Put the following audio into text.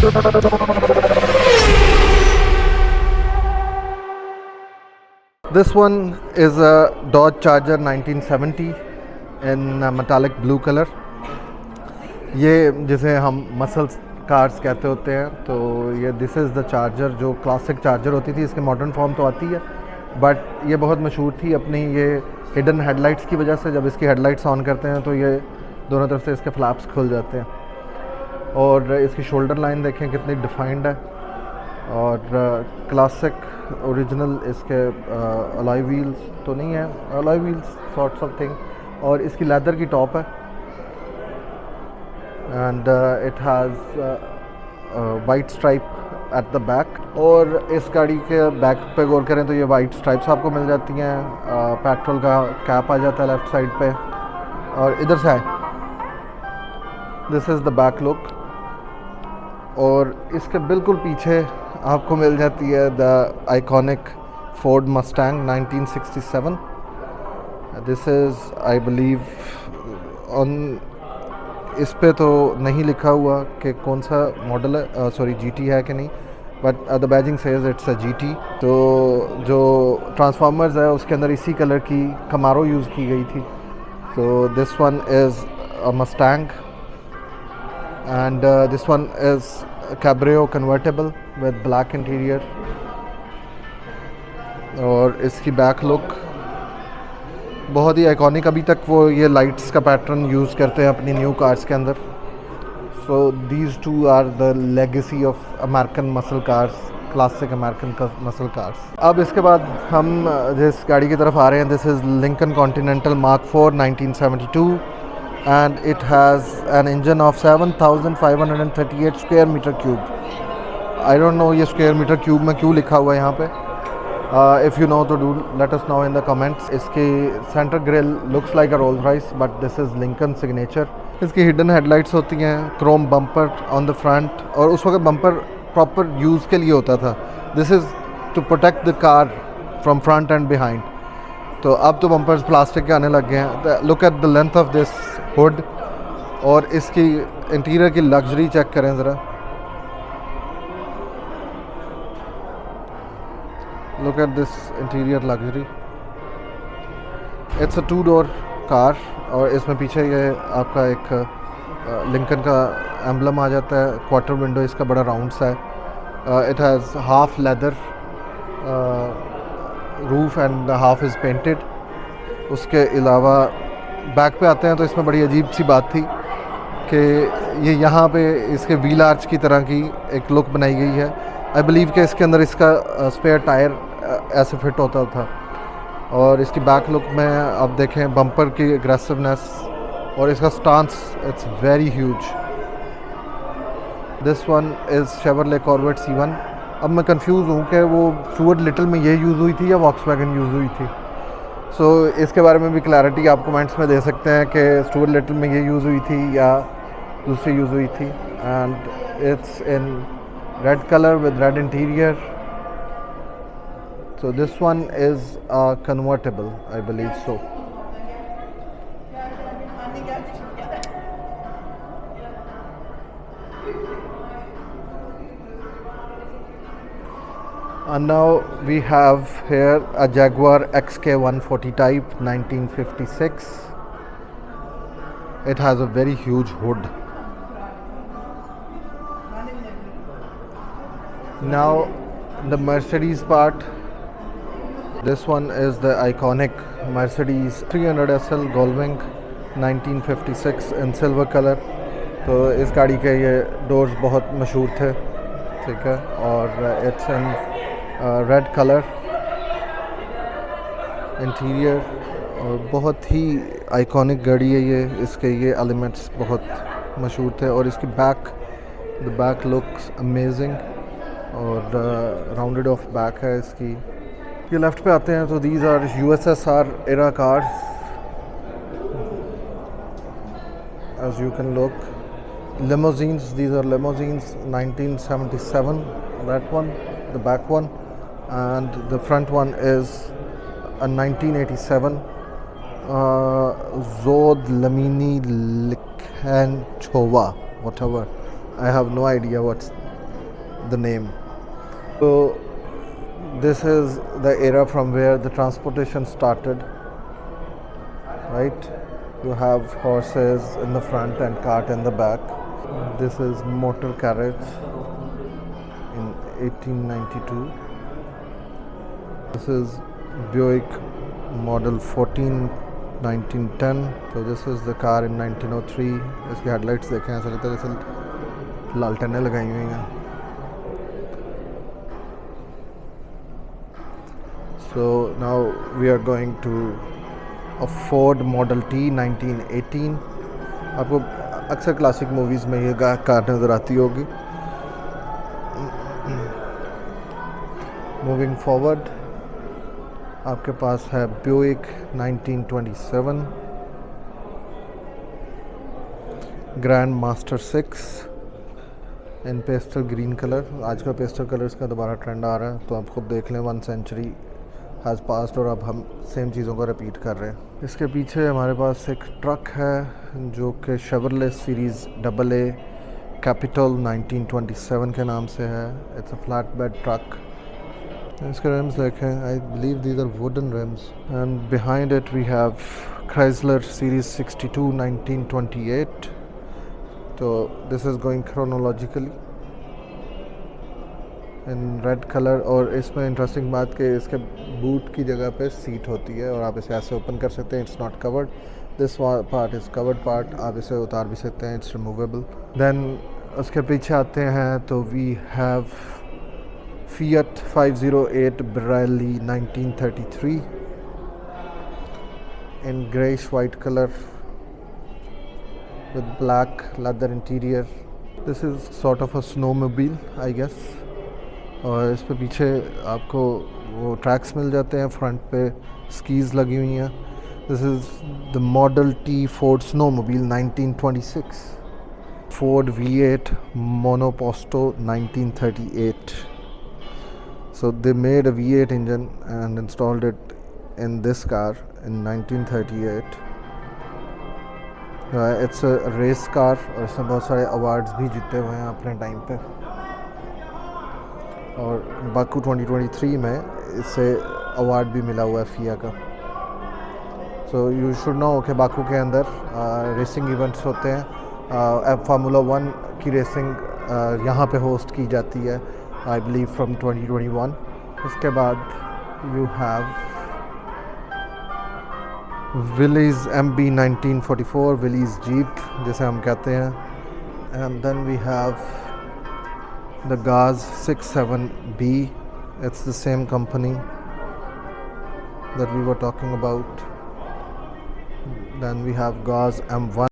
This one is a Dodge Charger 1970 in metallic blue color. ये जिसे हम muscle cars कहते होते हैं, तो ये दिस इज़ द चार्जर जो क्लासिक चार्जर होती थी. इसके मॉडर्न फॉर्म तो आती है, बट ये बहुत मशहूर थी अपनी ये हिडन हेडलाइट्स की वजह से. जब इसकी हेडलाइट्स ऑन करते हैं तो ये दोनों तरफ से इसके फ्लैप्स खुल जाते हैं. और इसकी शोल्डर लाइन देखें कितनी डिफाइंड है. और क्लासिक ओरिजिनल इसके अलॉय व्हील्स तो नहीं है, alloy wheels sorts of thing. और इसकी लेदर की टॉप है and it has white stripe at the back. और इस गाड़ी के बैक पे गौर करें तो ये वाइट स्ट्राइप्स आपको मिल जाती हैं. पेट्रोल का कैप आ जाता है लेफ़्ट साइड पे. और इधर से आए, this is the back look. और इसके बिल्कुल पीछे आपको मिल जाती है the iconic Ford Mustang 1967. This is I believe on, इस पे तो नहीं लिखा हुआ कि कौन सा मॉडल है, सॉरी जीटी है कि नहीं, but the badging says it's a GT. तो जो ट्रांसफार्मर्स है उसके अंदर इसी कलर की कमारो यूज़ की गई थी. So this one is a Mustang and this one is cabrio convertible with black interior. और इसकी बैक लुक बहुत ही आइकॉनिक. अभी तक वो ये लाइट्स का पैटर्न यूज़ करते हैं अपनी न्यू कार्स के अंदर. So these two are the legacy of American muscle cars, classic American muscle cars. अब इसके बाद हम जिस गाड़ी की तरफ आ रहे हैं, this is Lincoln continental mark 4 1972 and it has an engine of 7,538 square meter cube. I don't know ये square meter cube में क्यों लिखा हुआ है यहाँ पे. If you know तो do let us know in the comments. इसकी center grill looks like a Rolls Royce but this is Lincoln signature. इसकी hidden headlights होती हैं, chrome bumper on the front. और उस वक्त bumper proper use के लिए होता था. This is to protect the car from front and behind. तो अब तो बम्पर्स प्लास्टिक के आने लग गए हैं. Look at the length of this hood. और इसकी इंटीरियर की लग्जरी चेक करें ज़रा. Look at this interior luxury. It's a 2-door car. और इसमें पीछे ये आपका एक लिंकन का एम्बलम आ जाता है. क्वार्टर विंडो इसका बड़ा राउंड सा है. It has half leather roof and half is painted. उसके अलावा बैक पे आते हैं तो इसमें बड़ी अजीब सी बात थी कि ये यहाँ पे इसके व्हील आर्च की तरह की एक लुक बनाई गई है. आई बिलीव कि इसके अंदर इसका स्पेयर टायर ऐसे फिट होता था. और इसकी बैक लुक में आप देखें बम्पर की एग्रेसिवनेस और इसका stance, it's very huge. This one is Chevrolet corvette C1. अब मैं कंफ्यूज हूँ कि वो स्टुअर्ट लिटिल में ये यूज़ हुई थी या वॉक्सवैगन यूज़ हुई थी. सो इसके बारे में भी क्लैरिटी आप कमेंट्स में दे सकते हैं कि स्टुअर्ट लिटिल में ये यूज़ हुई थी या दूसरी यूज़ हुई थी. And it's in red colour with red interior. So this one is convertible I believe so. And now we have here a Jaguar XK140 type 1956. It has a very huge hood. Now the Mercedes part. This one is the iconic Mercedes 300 SL Gullwing 1956 in silver color. तो इस गाड़ी के ये doors बहुत मशहूर थे, ठीक है. और it's in red colour interior. और बहुत ही आइकॉनिक गाड़ी है ये. इसके ये एलिमेंट्स बहुत मशहूर थे. और इसकी द बैक लुक्स अमेजिंग. और राउंडेड ऑफ बैक है इसकी. ये लेफ़्ट पे आते हैं तो these are USSR era cars as you can look. Limousines, these are limousines 1977, that one, the back one. And the front one is a 1987 Zod Lamini Likhachova, whatever. I have no idea what's the name. So this is the era from where the transportation started, right? You have horses in the front and cart in the back. This is motor carriage in 1892. This is Buick model 14 1910. So this is the car in 1903. इसकी headlights देखें, ऐसा लगता है जैसे लालटेनें लगाई हुई हैं. So now we are going to a Ford Model T 1918. आपको अक्सर क्लासिक मूवीज़ में ये कार नज़र आती होगी. मूविंग फॉरवर्ड आपके पास है Buick 1927 ग्रैंड मास्टर 6 इन पेस्टल ग्रीन कलर. आजकल पेस्टल कलर्स का दोबारा ट्रेंड आ रहा है, तो आप खुद देख लें. 1 सेंचुरी हैज़ पास्ड और अब हम सेम चीज़ों को रिपीट कर रहे हैं. इसके पीछे हमारे पास एक ट्रक है जो कि शेवरले सीरीज़ AA कैपिटल 1927 के नाम से है. It's a flat bed truck. इसके रिम्स देखें, I believe these are wooden rims. And behind it we have Chrysler series 62 1928. तो this is going chronologically in red colour. और इसमें इंटरेस्टिंग बात कि इसके बूट की जगह पे सीट होती है और आप इसे ऐसे ओपन कर सकते हैं. It's not covered. This part is covered part. आप इसे उतार भी सकते हैं. It's removable. देन उसके पीछे आते हैं तो we have Fiat 508 Pirelli 1933 in greyish white color with black leather interior. This is sort of a snowmobile, I guess. और इस पे पीछे आपको वो ट्रैक्स मिल जाते हैं. फ्रंट पे स्कीज लगी हुई हैं. This is the Model T Ford Snowmobile 1926. Ford V8 Monoposto 1938. So they made a V8 engine and installed it in this car in 1938. It's a race car और इसने बहुत सारे अवार्ड्स भी जीते हुए हैं अपने टाइम पे. और बाकू 2023 में इससे अवार्ड भी मिला हुआ है FIA का. सो यू शुड नो कि बाकू के अंदर रेसिंग इवेंट्स होते हैं. फार्मूला 1 की रेसिंग यहाँ पे होस्ट की जाती है, I believe from 2021. उसके बाद you have Willys MB 1944, Willys Jeep जिसे हम कहते हैं. And then we have the Gaz 67B. It's the same company that we were talking about. Then we have Gaz M1.